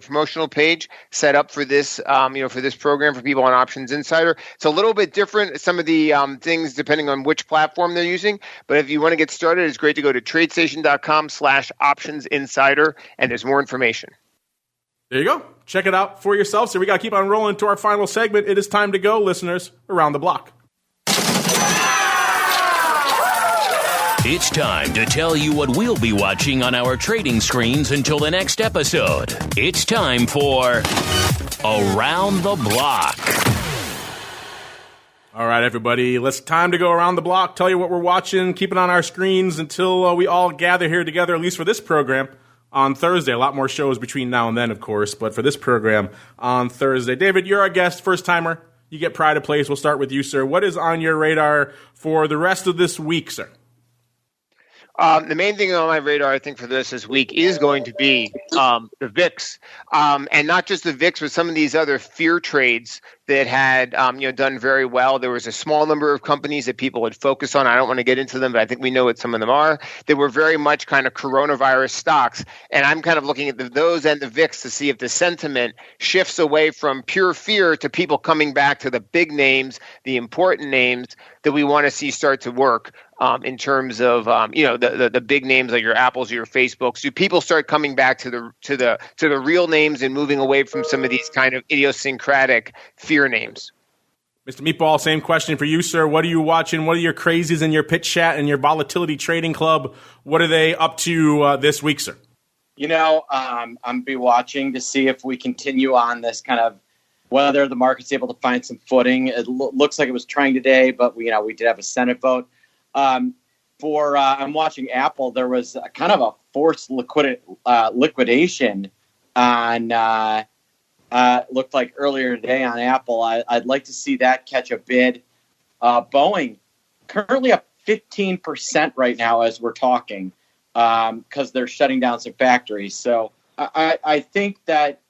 promotional page set up for this, for this program for people on Options Insider. It's a little bit different. Some of the things depending on which platform they're using, but if you want to get started, it's great to go to TradeStation.com/Options Insider, and there's more information. There you go. Check it out for yourself. So we got to keep on rolling to our final segment. It is time to go, listeners, around the block. It's time to tell you what we'll be watching on our trading screens until the next episode. It's time for Around the Block. All right, everybody, it's time to go around the block, tell you what we're watching, keep it on our screens until we all gather here together, at least for this program, on Thursday. A lot more shows between now and then, of course, but for this program on Thursday. David, you're our guest, first-timer. You get pride of place. We'll start with you, sir. What is on your radar for the rest of this week, sir? The main thing on my radar, I think, for this week is going to be the VIX, and not just the VIX, but some of these other fear trades that had done very well. There was a small number of companies that people would focus on. I don't want to get into them, but I think we know what some of them are. They were very much kind of coronavirus stocks, and I'm kind of looking at those and the VIX to see if the sentiment shifts away from pure fear to people coming back to the big names, the important names that we want to see start to work. In terms of the big names like your Apples or your Facebooks, do people start coming back to the real names and moving away from some of these kind of idiosyncratic fear names? Mr. Meatball, same question for you, sir. What are you watching? What are your crazies in your pitch chat and your volatility trading club? What are they up to this week, sir? I'm be watching to see if we continue on this kind of whether the market's able to find some footing. It looks like it was trying today, but we did have a Senate vote. I'm watching Apple. There was kind of a forced liquidation on looked like earlier today on Apple. I'd like to see that catch a bid. Boeing currently up 15% right now as we're talking because they're shutting down some factories. So I think that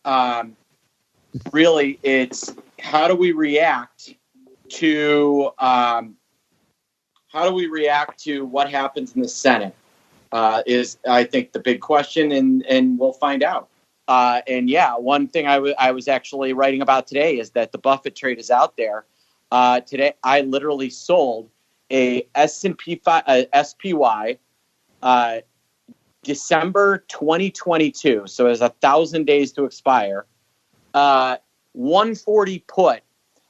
really it's how do we react to what happens in the Senate is, I think, the big question, and we'll find out. One thing I was actually writing about today is that the Buffett trade is out there. Today, I literally sold a SPY December 2022, so it has 1,000 days to expire. 140 put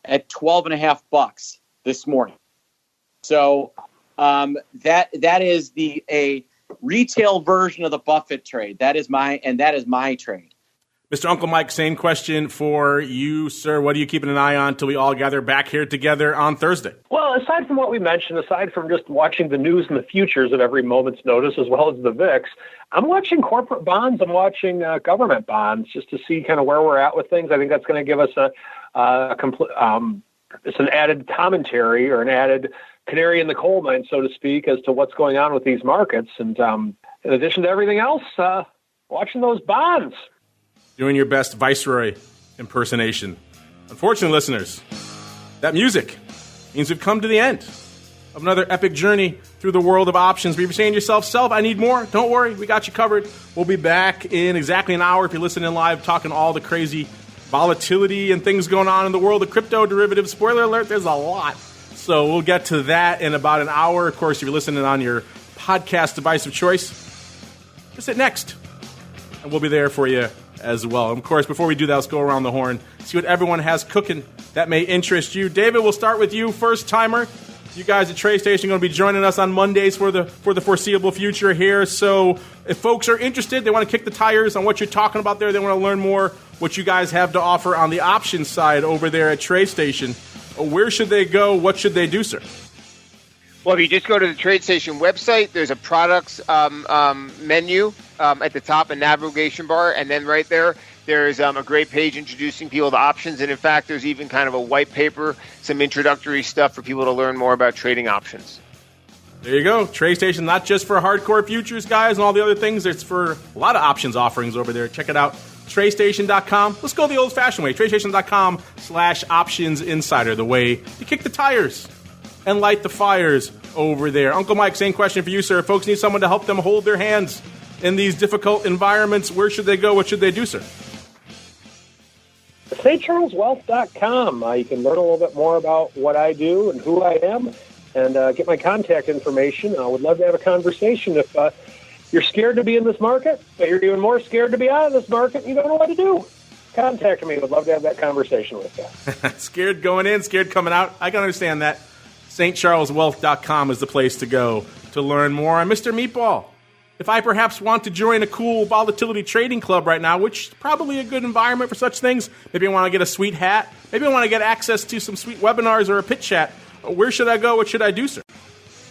at $12.50 this morning. So that is a retail version of the Buffett trade. That is my trade. Mr. Uncle Mike, same question for you, sir. What are you keeping an eye on until we all gather back here together on Thursday? Well, aside from what we mentioned, aside from just watching the news and the futures of every moment's notice, as well as the VIX, I'm watching corporate bonds. I'm watching government bonds just to see kind of where we're at with things. I think that's going to give us it's an added commentary or an added canary in the coal mine, so to speak, as to what's going on with these markets. And in addition to everything else, watching those bonds. Doing your best Viceroy impersonation. Unfortunately, listeners, that music means we've come to the end of another epic journey through the world of options. But if you're saying to yourself, Self, I need more, don't worry, we got you covered. We'll be back in exactly an hour if you're listening live, talking all the crazy volatility and things going on in the world of crypto derivatives. Spoiler alert, there's a lot. So we'll get to that in about an hour. Of course, if you're listening on your podcast device of choice, just hit next, and we'll be there for you as well. And of course, before we do that, let's go around the horn, see what everyone has cooking that may interest you. David, we'll start with you, first timer. You guys at TradeStation are going to be joining us on Mondays for the foreseeable future here. So if folks are interested, they want to kick the tires on what you're talking about there, they want to learn more what you guys have to offer on the options side over there at TradeStation, where should they go? What should they do, sir? Well, if you just go to the TradeStation website, there's a products menu at the top, a navigation bar, and then right there's a great page introducing people to options. And in fact, there's even kind of a white paper, some introductory stuff for people to learn more about trading options. There you go. TradeStation, not just for hardcore futures guys and all the other things. It's for a lot of options offerings over there. Check it out. TradeStation.com. Let's go the old-fashioned way. TradeStation.com/options insider, the way to kick the tires and light the fires over there. Uncle Mike, same question for you, sir. If folks need someone to help them hold their hands in these difficult environments, where should they go? What should they do, sir? StCharlesWealth.com. You can learn a little bit more about what I do and who I am, and get my contact information. I would love to have a conversation. If you're scared to be in this market, but you're even more scared to be out of this market, you don't know what to do, contact me. I would love to have that conversation with you. Scared going in, scared coming out. I can understand that. StCharlesWealth.com is the place to go to learn more. And Mr. Meatball, if I perhaps want to join a cool volatility trading club right now, which is probably a good environment for such things, maybe I want to get a sweet hat, maybe I want to get access to some sweet webinars or a pit chat, where should I go? What should I do, sir?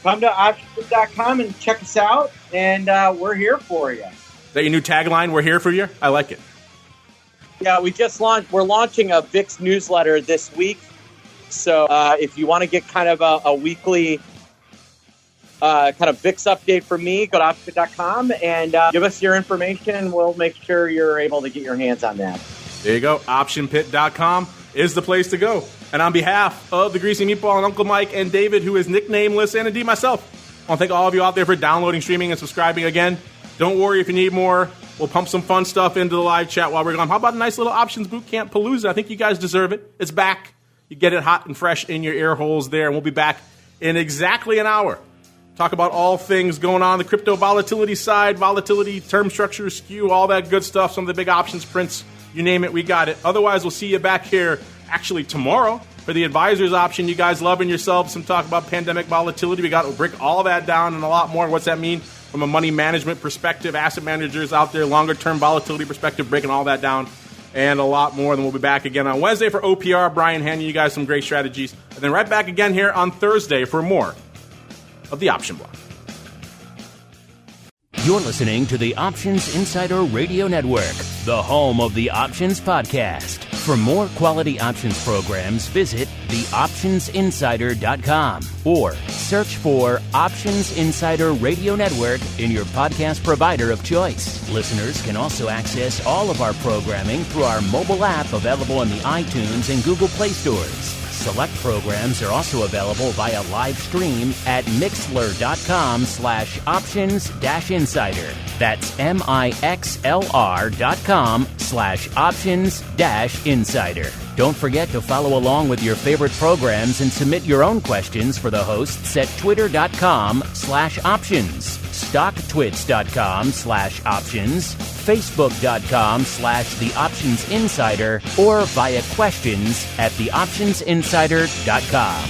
Come to options.com and check us out, and we're here for you. Is that your new tagline, we're here for you? I like it. Yeah, we're launching a VIX newsletter this week. So if you want to get kind of a weekly kind of VIX update from me, go to options.com and give us your information. We'll make sure you're able to get your hands on that. There you go. Optionpit.com is the place to go. And on behalf of the Greasy Meatball and Uncle Mike and David, who is nicknameless, and indeed myself, I want to thank all of you out there for downloading, streaming, and subscribing again. Don't worry if you need more. We'll pump some fun stuff into the live chat while we're gone. How about a nice little options boot camp palooza? I think you guys deserve it. It's back. You get it hot and fresh in your ear holes there, and we'll be back in exactly an hour. Talk about all things going on the crypto volatility side, volatility, term structure, skew, all that good stuff, some of the big options prints, you name it, we got it. Otherwise, we'll see you back here actually tomorrow for the advisor's option. You guys loving yourselves, some talk about pandemic volatility. We'll break all that down and a lot more. What's that mean from a money management perspective? Asset managers out there, longer-term volatility perspective, breaking all that down and a lot more. Then we'll be back again on Wednesday for OPR. Brian handing you guys some great strategies. And then right back again here on Thursday for more of the Option Block. You're listening to the Options Insider Radio Network, the home of the Options Podcast. For more quality options programs, visit theoptionsinsider.com or search for Options Insider Radio Network in your podcast provider of choice. Listeners can also access all of our programming through our mobile app available in the iTunes and Google Play stores. Select programs are also available via live stream at mixlr.com/options-insider. That's mixlr.com/options-insider. Don't forget to follow along with your favorite programs and submit your own questions for the hosts at twitter.com/options, stocktwits.com/options, facebook.com/theoptionsinsider, or via questions at theoptionsinsider.com.